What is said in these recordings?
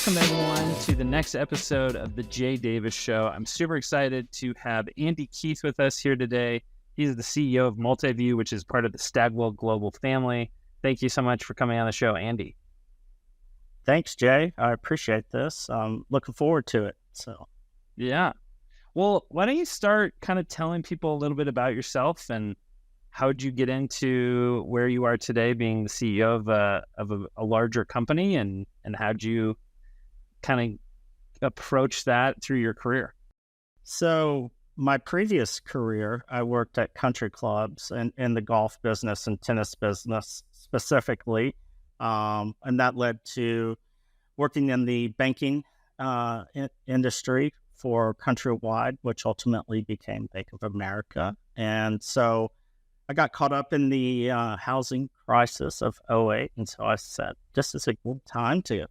Welcome, everyone, to the next episode of The Jay Davis Show. I'm super excited to have Andy Keith with us here today. He's the CEO of MultiView, which is part of the Stagwell Global family. Thank you so much for coming on the show, Andy. Thanks, Jay. I appreciate this. I'm looking forward to it. Yeah. Well, why don't you start kind of telling people a little bit about yourself and how did you get into where you are today, being the CEO of a larger company, and how did you kind of approach that through your career? So my previous career, I worked at country clubs and in the golf business and tennis business specifically. And that led to working in the banking industry for Countrywide, which ultimately became Bank of America. And so I got caught up in the housing crisis of '08. And so I said, this is a good time to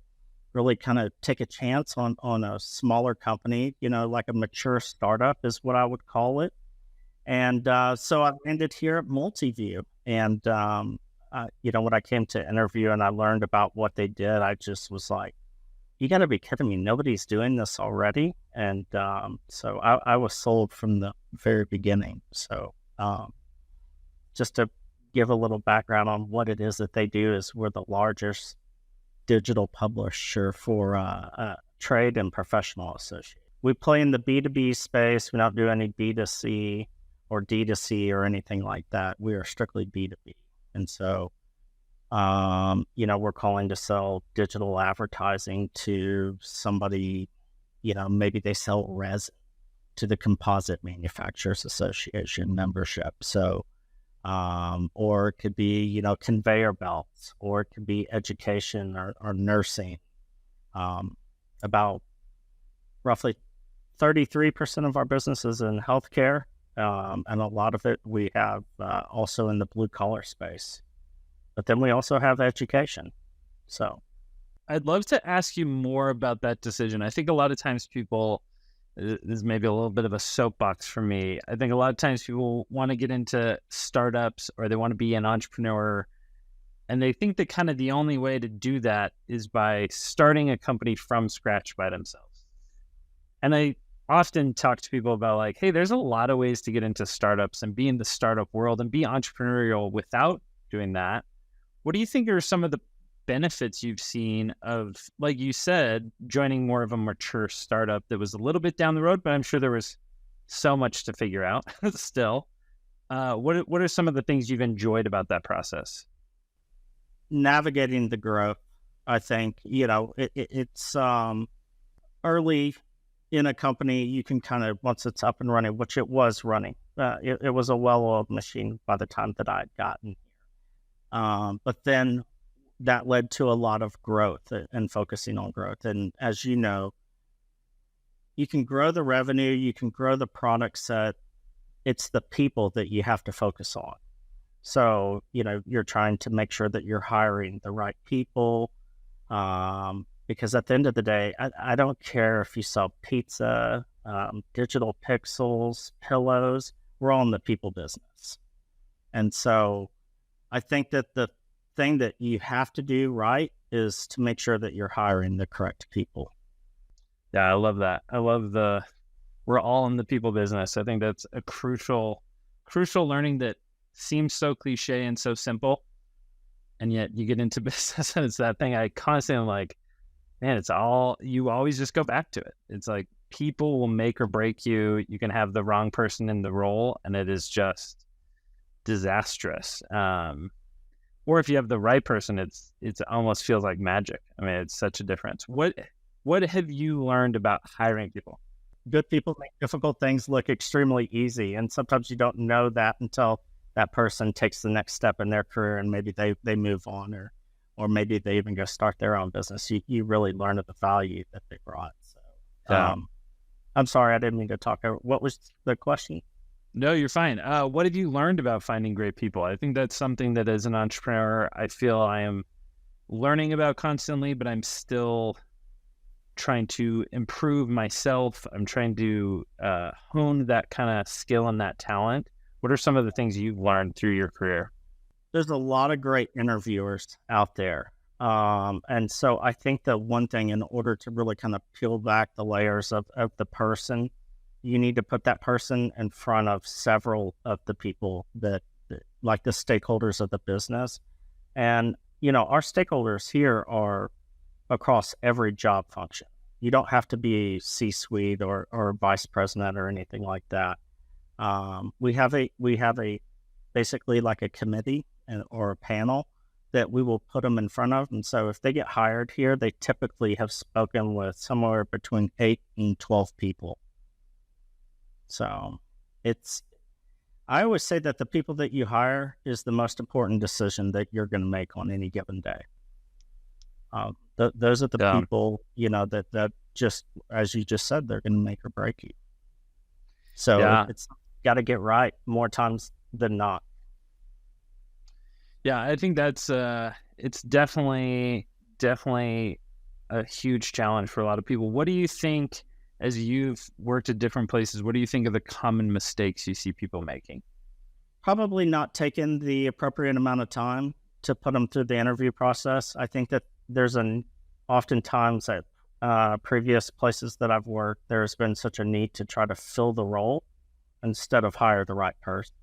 really kind of take a chance on a smaller company, like a mature startup is what I would call it. And so I landed here at MultiView. And, when I came to interview and I learned about what they did, I just was like, you got to be kidding me. Nobody's doing this already. And so I was sold from the very beginning. So just to give a little background on what it is that they do is we're the largest digital publisher for trade and professional associates. We play in the B2B space. We don't do any B2C or D2C or anything like that. We are strictly B2B. And so, we're calling to sell digital advertising to somebody, maybe they sell resin to the Composite Manufacturers Association membership. So, or it could be, conveyor belts, or it could be education or nursing. About roughly 33% of our business is in healthcare, and a lot of it we have also in the blue collar space. But then we also have education. So I'd love to ask you more about that decision. I think a lot of times people, this is maybe a little bit of a soapbox for me. I think a lot of times people want to get into startups or they want to be an entrepreneur, and they think that kind of the only way to do that is by starting a company from scratch by themselves. And I often talk to people about like, hey, there's a lot of ways to get into startups and be in the startup world and be entrepreneurial without doing that. What do you think are some of the benefits you've seen of, like you said, joining more of a mature startup that was a little bit down the road, but I'm sure there was so much to figure out still. What are some of the things you've enjoyed about that process? Navigating the growth, I think, it's early in a company, you can kind of, once it's up and running, which it was running, it was a well-oiled machine by the time that I had gotten here. But then that led to a lot of growth and focusing on growth. And as you know, you can grow the revenue, you can grow the product set. It's the people that you have to focus on. So, you're trying to make sure that you're hiring the right people. Because at the end of the day, I don't care if you sell pizza, digital pixels, pillows, we're all in the people business. And so I think that the thing that you have to do right is to make sure that you're hiring the correct people. Yeah, I love that. I love we're all in the people business. I think that's a crucial learning that seems so cliche and so simple. And yet you get into business and it's that thing I constantly am like, man, you always just go back to it. It's like people will make or break you. You can have the wrong person in the role and it is just disastrous. Or if you have the right person, it almost feels like magic. I mean, it's such a difference. What have you learned about hiring people? Good people make difficult things look extremely easy. And sometimes you don't know that until that person takes the next step in their career and maybe they move on or maybe they even go start their own business. You really learn of the value that they brought. So I'm sorry, I didn't mean to talk over. What was the question? No, you're fine. What have you learned about finding great people? I think that's something that as an entrepreneur, I feel I am learning about constantly, but I'm still trying to improve myself. I'm trying to hone that kind of skill and that talent. What are some of the things you've learned through your career? There's a lot of great interviewers out there, And so I think that one thing, in order to really kind of peel back the layers of the person, you need to put that person in front of several of the people like the stakeholders of the business. And, our stakeholders here are across every job function. You don't have to be C-suite or vice president or anything like that. We have a basically like a committee or a panel that we will put them in front of. And so if they get hired here, they typically have spoken with somewhere between 8 and 12 people. So I always say that the people that you hire is the most important decision that you're going to make on any given day. Those are the Yeah. people, that just, as you just said, they're going to make or break you. So Yeah. it's got to get right more times than not. Yeah, I think that's it's definitely a huge challenge for a lot of people. What do you think, as you've worked at different places, what do you think are the common mistakes you see people making? Probably not taking the appropriate amount of time to put them through the interview process. I think that oftentimes at previous places that I've worked, there's been such a need to try to fill the role instead of hire the right person.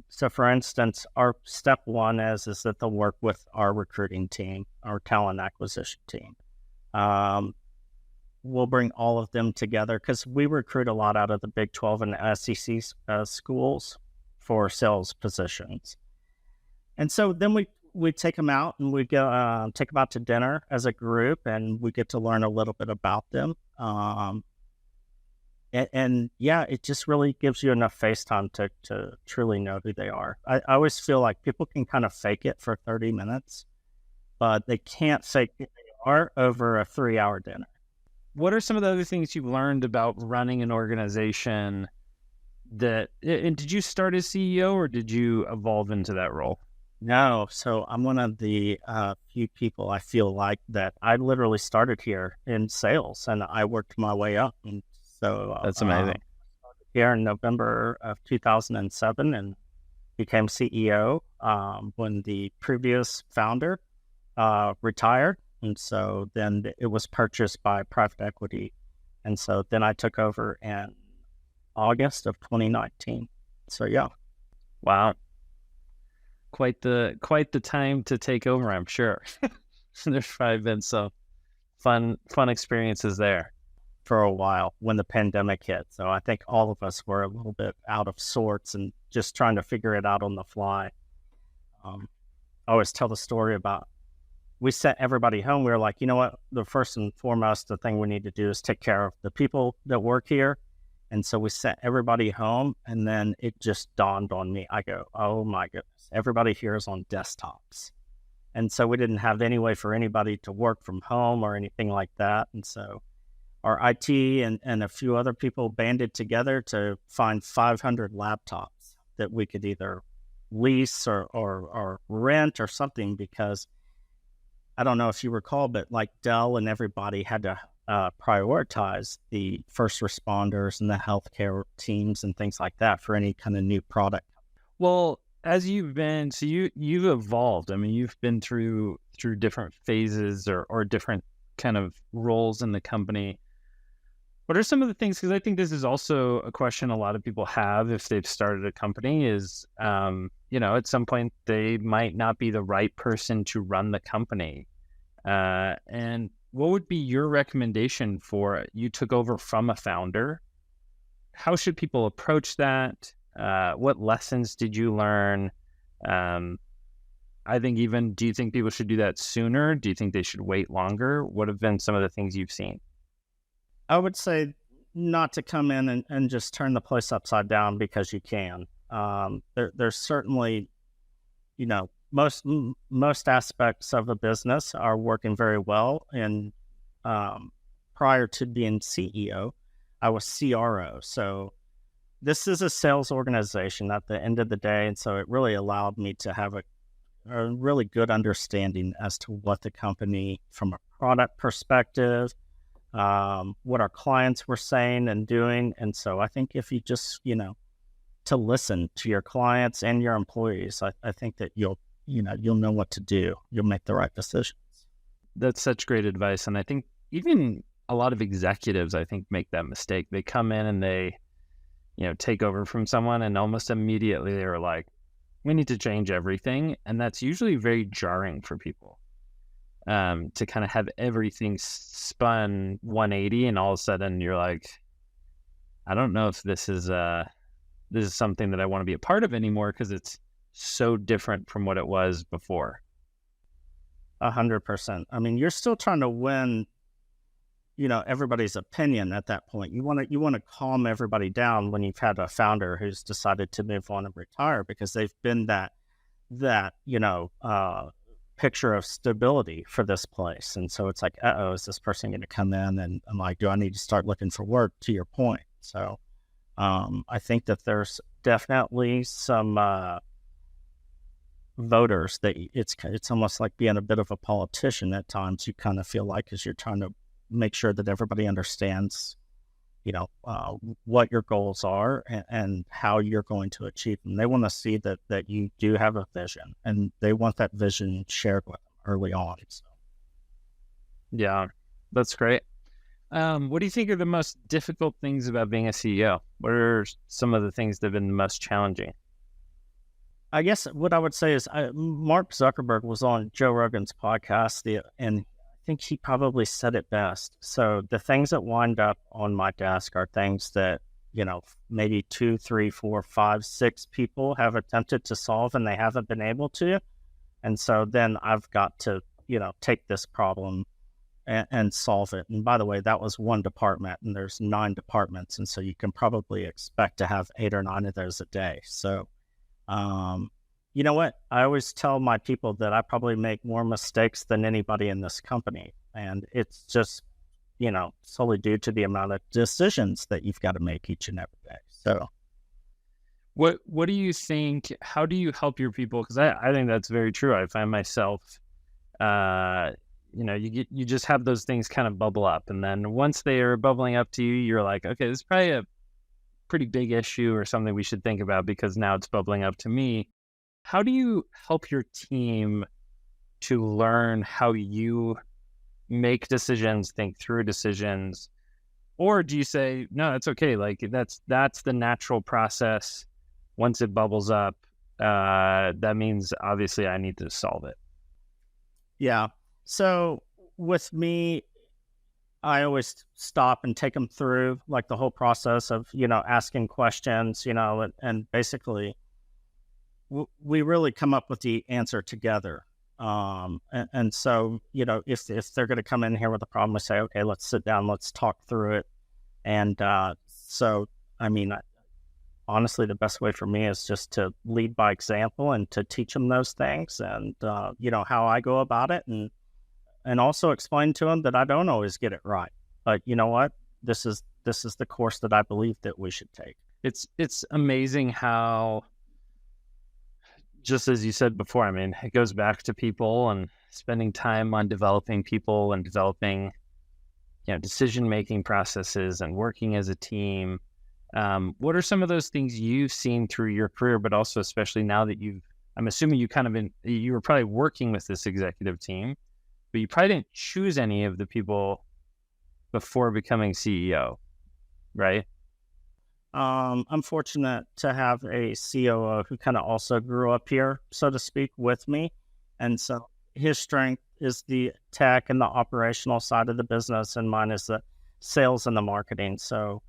So for instance, our step one is that they'll work with our recruiting team, our talent acquisition team. We'll bring all of them together because we recruit a lot out of the Big 12 and SEC schools for sales positions. And so then we take them out and we go take them out to dinner as a group, and we get to learn a little bit about them. And yeah, it just really gives you enough face time to truly know who they are. I always feel like people can kind of fake it for 30 minutes, but they can't fake who they are over a 3-hour dinner. What are some of the other things you've learned about running an organization and did you start as CEO or did you evolve into that role? No, so I'm one of the few people I feel like that I literally started here in sales and I worked my way up. And so That's amazing. here in November of 2007 and became CEO when the previous founder retired. And so then it was purchased by private equity. And so then I took over in August of 2019. So yeah. Wow. Quite the time to take over, I'm sure. There's probably been some fun experiences there. For a while when the pandemic hit. So I think all of us were a little bit out of sorts and just trying to figure it out on the fly. I always tell the story about we sent everybody home. We were like, you know what? The first and foremost, the thing we need to do is take care of the people that work here. And so we sent everybody home. And then it just dawned on me. I go, oh my goodness, everybody here is on desktops. And so we didn't have any way for anybody to work from home or anything like that. And so our IT and a few other people banded together to find 500 laptops that we could either lease or rent or something, because I don't know if you recall, but like Dell and everybody had to prioritize the first responders and the healthcare teams and things like that for any kind of new product. Well, as you've been, so you've evolved. I mean, you've been through different phases or different kind of roles in the company. What are some of the things, because I think this is also a question a lot of people have if they've started a company is, at some point they might not be the right person to run the company. And what would be your recommendation for, you took over from a founder? How should people approach that? What lessons did you learn? I think do you think people should do that sooner? Do you think they should wait longer? What have been some of the things you've seen? I would say not to come in and just turn the place upside down because you can. There's certainly, most aspects of a business are working very well. And prior to being CEO, I was CRO. So this is a sales organization at the end of the day. And so it really allowed me to have a really good understanding as to what the company, from a product perspective, what our clients were saying and doing. And so I think if you just, to listen to your clients and your employees, I think that you'll you'll know what to do. You'll make the right decisions. That's such great advice. And I think even a lot of executives, I think, make that mistake. They come in and they, take over from someone, and almost immediately they're like, we need to change everything. And that's usually very jarring for people, to kind of have everything spun 180, and all of a sudden you're like, I don't know if this is something that I want to be a part of anymore, because it's so different from what it was before. 100%. I mean, you're still trying to win, everybody's opinion at that point. You want to calm everybody down when you've had a founder who's decided to move on and retire, because they've been that picture of stability for this place. And so it's like, is this person going to come in? And I'm like, do I need to start looking for work, to your point? So I think that there's definitely some voters that it's almost like being a bit of a politician at times. You kind of feel like, because you're trying to make sure that everybody understands, what your goals are and how you're going to achieve them. They want to see that you do have a vision, and they want that vision shared with them early on. So. Yeah, that's great. What do you think are the most difficult things about being a CEO? What are some of the things that have been the most challenging? I guess what I would say is Mark Zuckerberg was on Joe Rogan's podcast, and I think he probably said it best. So the things that wind up on my desk are things that, maybe 2, 3, 4, 5, 6 people have attempted to solve, and they haven't been able to. And so then I've got to, take this problem and solve it. And by the way, that was one department, and there's 9 departments. And so you can probably expect to have 8 or 9 of those a day. So, you know what? I always tell my people that I probably make more mistakes than anybody in this company. And it's just, solely due to the amount of decisions that you've got to make each and every day. So what do you think, how do you help your people? Because I think that's very true. I find myself, you just have those things kind of bubble up. And then once they are bubbling up to you, you're like, okay, this is probably a pretty big issue or something we should think about, because now it's bubbling up to me. How do you help your team to learn how you make decisions, think through decisions? Or do you say, no, it's okay, like that's the natural process? Once it bubbles up, that means obviously I need to solve it. Yeah. So with me, I always stop and take them through like the whole process of, asking questions, and basically we really come up with the answer together. And so, if they're going to come in here with a problem, we say, okay, let's sit down, let's talk through it. And so, I mean, honestly, the best way for me is just to lead by example and to teach them those things, and, how I go about it. And also explain to them that I don't always get it right, but you know what? This is the course that I believe that we should take. It's amazing how, just as you said before, I mean, it goes back to people and spending time on developing people and developing, decision-making processes and working as a team. What are some of those things you've seen through your career, but also especially now that I'm assuming you were probably working with this executive team, but you probably didn't choose any of the people before becoming CEO, right? I'm fortunate to have a COO who kind of also grew up here, so to speak, with me. And so his strength is the tech and the operational side of the business, and mine is the sales and the marketing. So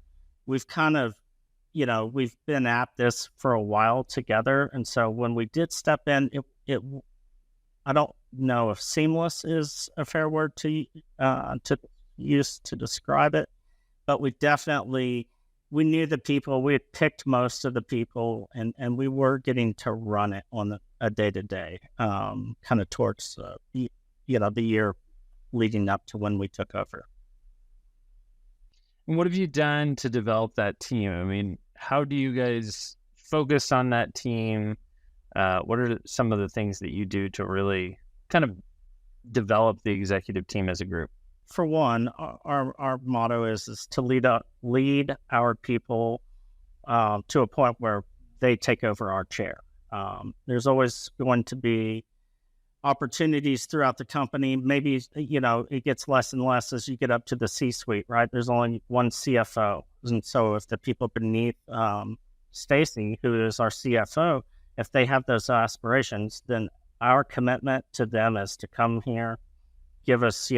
we've kind of, we've been at this for a while together. And so when we did step in, I don't know if seamless is a fair word to use to describe it, but we knew the people, we had picked most of the people, and we were getting to run it on a day-to-day, kind of towards, the year leading up to when we took over. And what have you done to develop that team? I mean, how do you guys focus on that team? What are some of the things that you do to really kind of develop the executive team as a group? For one, our motto is to lead our people to a point where they take over our chair. There's always going to be opportunities throughout the company. Maybe, it gets less and less as you get up to the C-suite, right? There's only one CFO. And so if the people beneath Stacy, who is our CFO, if they have those aspirations, then our commitment to them is to come here, give us,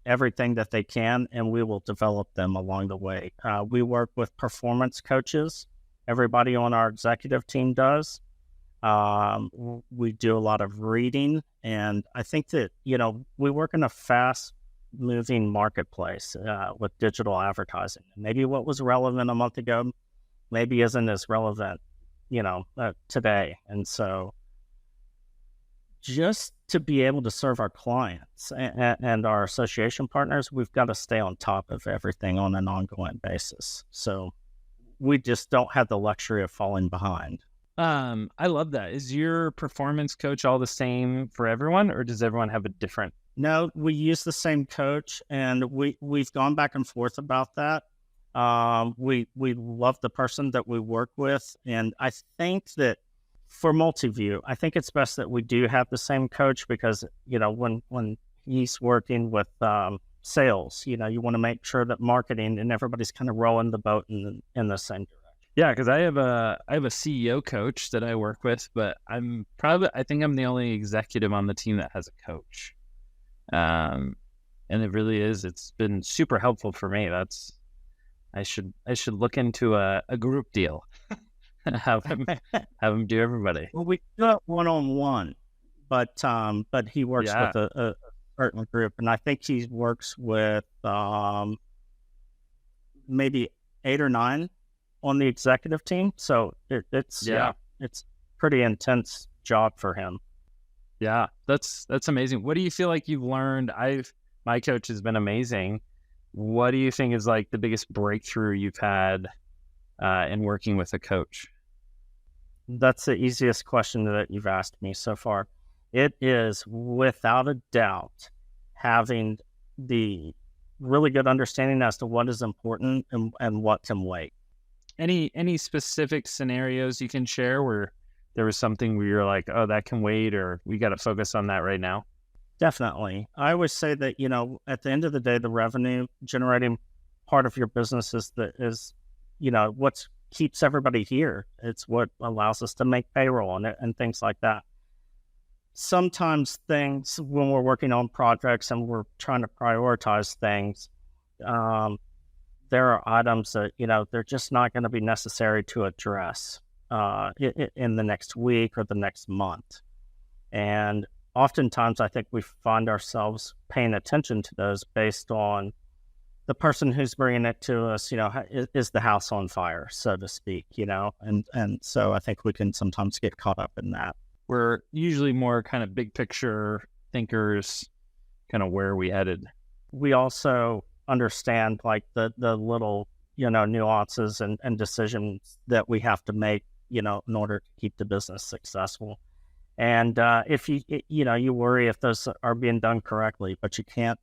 everything that they can, and we will develop them along the way. We work with performance coaches. Everybody on our executive team does. We do a lot of reading, and I think that, we work in a fast moving marketplace with digital advertising. Maybe what was relevant a month ago maybe isn't as relevant, today. And so just to be able to serve our clients and our association partners, we've got to stay on top of everything on an ongoing basis. So we just don't have the luxury of falling behind. I love that. Is your performance coach all the same for everyone, or does everyone have a different? No, we use the same coach, and we've gone back and forth about that. We love the person that we work with, and I think that for MultiView, I think it's best that we do have the same coach because, when he's working with sales, you want to make sure that marketing and everybody's kind of rowing the boat in the same direction. Yeah, because I have a CEO coach that I work with, but I think I'm the only executive on the team that has a coach. And it really is. It's been super helpful for me. I should look into a group deal. have him do everybody. Well, we do it one-on-one, but he works with a certain group, and I think he works with maybe 8 or 9 on the executive team. So it's pretty intense job for him. Yeah, that's amazing. What do you feel like you've learned? My coach has been amazing. What do you think is like the biggest breakthrough you've had in working with a coach? That's the easiest question that you've asked me so far. It is without a doubt having the really good understanding as to what is important and what can wait. Any specific scenarios you can share where there was something where you're like, oh, that can wait, or we got to focus on that right now? Definitely. I always say that, at the end of the day, the revenue generating part of your business is what keeps everybody here. It's what allows us to make payroll and things like that. Sometimes things, when we're working on projects and we're trying to prioritize things, there are items that, they're just not going to be necessary to address in the next week or the next month. And oftentimes I think we find ourselves paying attention to those based on the person who's bringing it to us, is the house on fire, so to speak, and so I think we can sometimes get caught up in that. We're usually more kind of big picture thinkers, kind of where are we headed. We also understand like the little, nuances and decisions that we have to make, in order to keep the business successful. And if you worry if those are being done correctly, but you can't,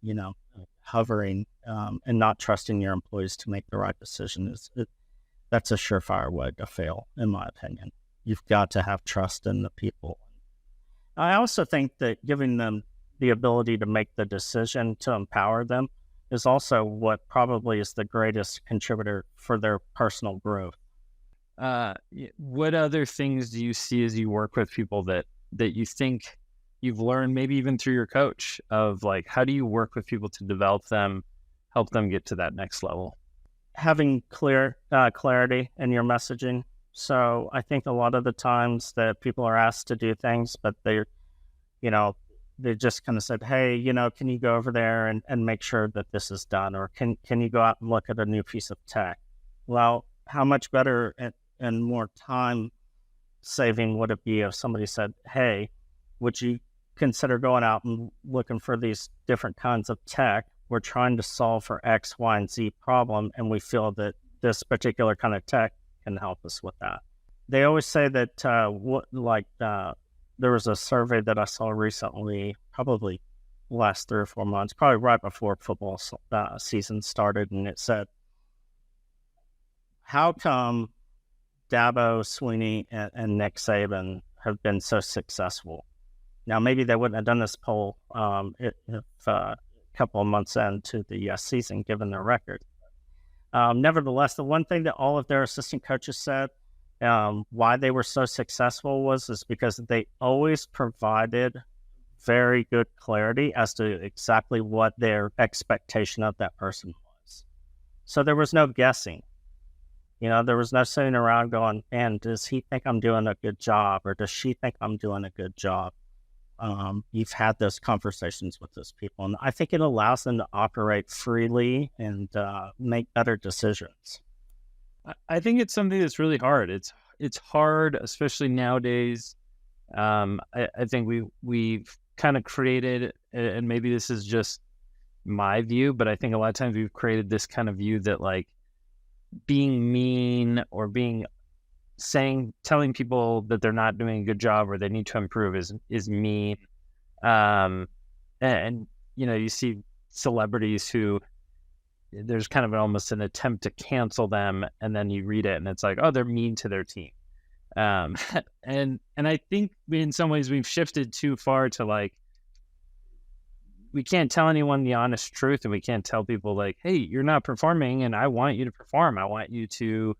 hovering and not trusting your employees to make the right decision that's a surefire way to fail, in my opinion. You've got to have trust in the people. I also think that giving them the ability to make the decision to empower them is also what probably is the greatest contributor for their personal growth. What other things do you see as you work with people that you think you've learned, maybe even through your coach, of like, how do you work with people to develop them, help them get to that next level? Having clarity in your messaging. So I think a lot of the times that people are asked to do things, but they just kind of said, hey, can you go over there and make sure that this is done? Or can you go out and look at a new piece of tech? Well, how much better and more time saving would it be if somebody said, hey, would you consider going out and looking for these different kinds of tech? We're trying to solve for X, Y, and Z problem, and we feel that this particular kind of tech can help us with that. They always say that there was a survey that I saw recently, probably last 3 or 4 months, probably right before football season started, and it said, how come Dabo, Sweeney, and Nick Saban have been so successful. Now, maybe they wouldn't have done this poll if a couple of months into the season, given their record. Nevertheless, the one thing that all of their assistant coaches said why they were so successful is because they always provided very good clarity as to exactly what their expectation of that person was. So there was no guessing. There was no sitting around going, man, does he think I'm doing a good job? Or does she think I'm doing a good job? You've had those conversations with those people. And I think it allows them to operate freely and make better decisions. I think it's something that's really hard. It's hard, especially nowadays. I think we've kind of created, and maybe this is just my view, but I think a lot of times we've created this kind of view that like being mean or telling people that they're not doing a good job or they need to improve is mean. And you see celebrities who there's kind of almost an attempt to cancel them, and then you read it and it's like, oh, they're mean to their team. And I think in some ways we've shifted too far to like, we can't tell anyone the honest truth, and we can't tell people like, hey, you're not performing and I want you to perform. I want you to,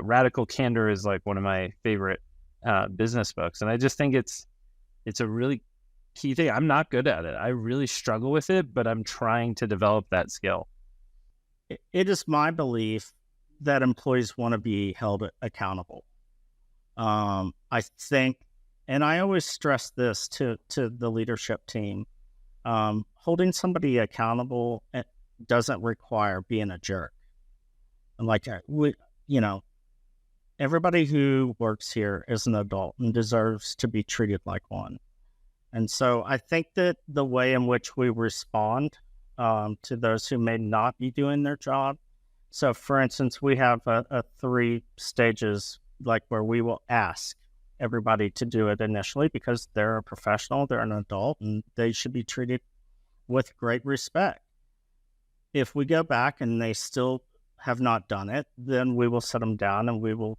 Radical Candor is like one of my favorite business books. And I just think it's a really key thing. I'm not good at it. I really struggle with it, but I'm trying to develop that skill. It is my belief that employees want to be held accountable. I think, and I always stress this to the leadership team, holding somebody accountable doesn't require being a jerk. And like, everybody who works here is an adult and deserves to be treated like one. And so I think that the way in which we respond to those who may not be doing their job. So for instance, we have a 3 stages, like where we will ask everybody to do it initially because they're a professional, they're an adult, and they should be treated with great respect. If we go back and they still have not done it, then we will sit them down and we will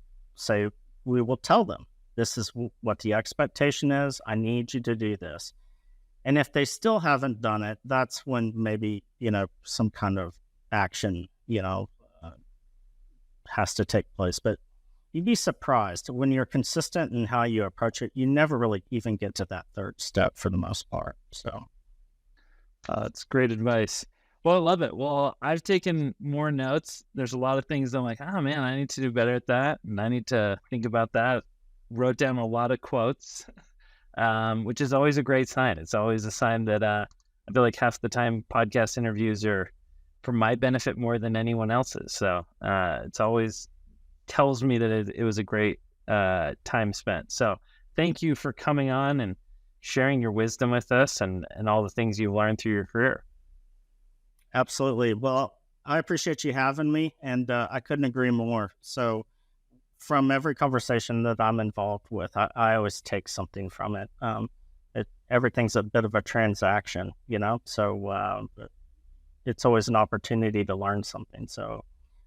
tell them, this is what the expectation is. I need you to do this. And if they still haven't done it, that's when maybe, some kind of action, has to take place. But you'd be surprised when you're consistent in how you approach it. You never really even get to that 3rd step for the most part. So it's great advice. Well, I love it. Well, I've taken more notes. There's a lot of things I'm like, oh man, I need to do better at that. And I need to think about that. Wrote down a lot of quotes, which is always a great sign. It's always a sign that I feel like half the time podcast interviews are for my benefit more than anyone else's. So it's always tells me that it was a great time spent. So thank you for coming on and sharing your wisdom with us and all the things you've learned through your career. Absolutely. Well, I appreciate you having me, and I couldn't agree more. So from every conversation that I'm involved with, I always take something from it. Everything's a bit of a transaction, so it's always an opportunity to learn something. So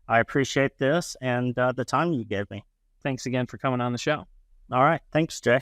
I appreciate this and the time you gave me. Thanks again for coming on the show. All right. Thanks, Jay.